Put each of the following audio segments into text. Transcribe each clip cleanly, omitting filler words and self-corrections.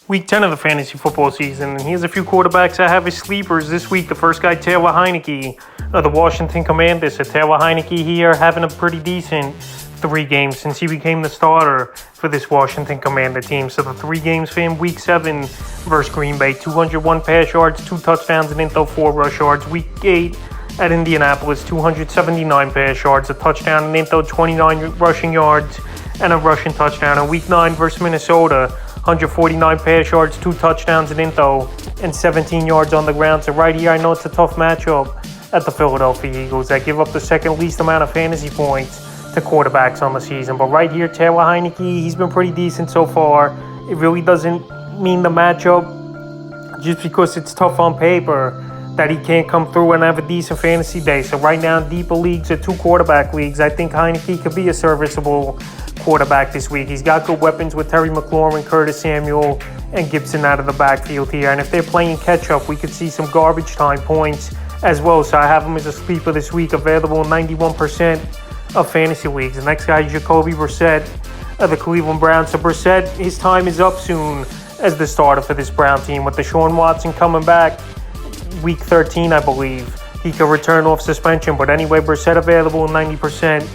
Week 10 of the fantasy football season, and here's a few quarterbacks I have as sleepers this week. The first guy, Taylor Heinicke of the Washington Commanders. So Taylor Heinicke here having a pretty decent 3 games since he became the starter for this Washington Commander team. So the 3 games for him: Week 7 versus Green Bay, 201 pass yards, 2 touchdowns, and 4 rush yards. Week 8 at Indianapolis, 279 pass yards, a touchdown, and 29 rushing yards, and a rushing touchdown. And Week 9 versus Minnesota, 149 pass yards, 2 touchdowns and 17 yards on the ground. So right here, I know it's a tough matchup at the Philadelphia Eagles that give up the second least amount of fantasy points to quarterbacks on the season. But right here, Taylor Heinicke, he's been pretty decent so far. It really doesn't mean the matchup just because it's tough on paper that he can't come through and have a decent fantasy day. So right now, in deeper leagues or 2 quarterback leagues, I think Heinicke could be a serviceable quarterback this week. He's got good weapons with Terry McLaurin, Curtis Samuel, and Gibson out of the backfield here. And if they're playing catch-up, we could see some garbage time points as well. So I have him as a sleeper this week, available in 91% of fantasy leagues. The next guy is Jacoby Brissett of the Cleveland Browns. So Brissett, his time is up soon as the starter for this Brown team. With Deshaun Watson coming back week 13, I believe, he could return off suspension. But anyway, Brissett available in 90%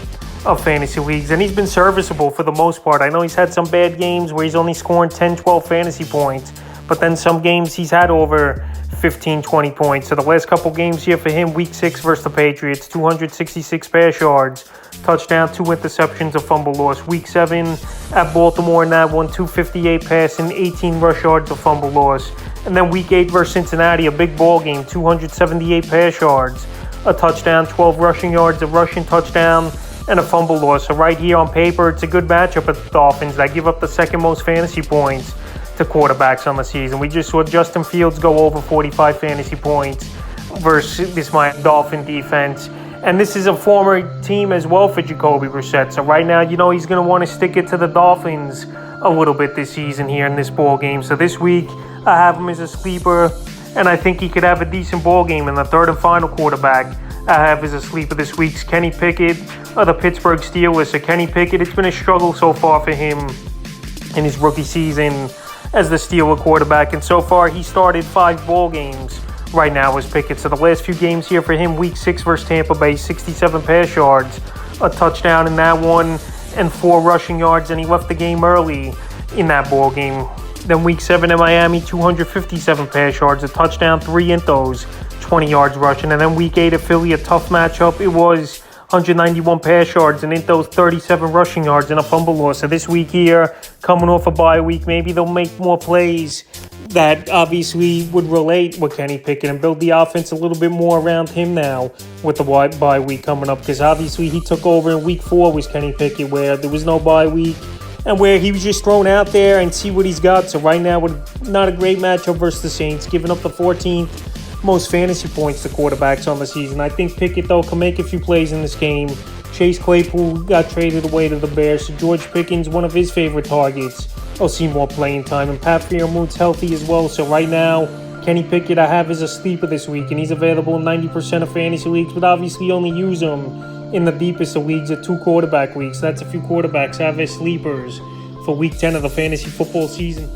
of fantasy leagues, and he's been serviceable for the most part. I know he's had some bad games where he's only scoring 10, 12 fantasy points, but then some games he's had over 15, 20 points. So the last couple games here for him: Week 6 versus the Patriots, 266 pass yards, touchdown, 2 interceptions, a fumble loss. Week 7 at Baltimore in that one, 258 passing, 18 rush yards, a fumble loss. And then Week 8 versus Cincinnati, a big ball game, 278 pass yards, a touchdown, 12 rushing yards, a rushing touchdown, and a fumble loss. So right here on paper, it's a good matchup at the Dolphins that give up the second most fantasy points to quarterbacks on the season. We just saw Justin Fields go over 45 fantasy points versus this Miami Dolphin defense. And this is a former team as well for Jacoby Brissett. So right now, you know he's going to want to stick it to the Dolphins a little bit this season here in this ball game. So this week, I have him as a sleeper, and I think he could have a decent ball game. In the third and final quarterback I have as a sleeper this week's Kenny Pickett of the Pittsburgh Steelers. So Kenny Pickett, it's been a struggle so far for him in his rookie season as the Steeler quarterback. And so far, he started 5 ball games right now as Pickett. So the last few games here for him: Week 6 versus Tampa Bay, 67 pass yards, a touchdown in that one, and 4 rushing yards. And he left the game early in that ball game. Then Week 7 in Miami, 257 pass yards, a touchdown, 3 intos, 20 yards rushing. And then Week 8 at Philly, a tough matchup. It was 191 pass yards and intos, 37 rushing yards, and a fumble loss. So this week here, coming off a bye week, maybe they'll make more plays that obviously would relate with Kenny Pickett and build the offense a little bit more around him now with the bye week coming up. Because obviously he took over in Week 4 was Kenny Pickett, where there was no bye week and where he was just thrown out there and see what he's got. So right now, with not a great matchup versus the Saints, giving up the 14th most fantasy points to quarterbacks on the season. I think Pickett, though, can make a few plays in this game. Chase Claypool got traded away to the Bears, so George Pickens, one of his favorite targets, will see more playing time. And Pat Freiermuth's healthy as well. So right now, Kenny Pickett I have as a sleeper this week, and he's available in 90% of fantasy leagues, but obviously only use him in the deepest of leagues at 2 quarterback leagues. So that's a few quarterbacks I have as sleepers for Week 10 of the fantasy football season.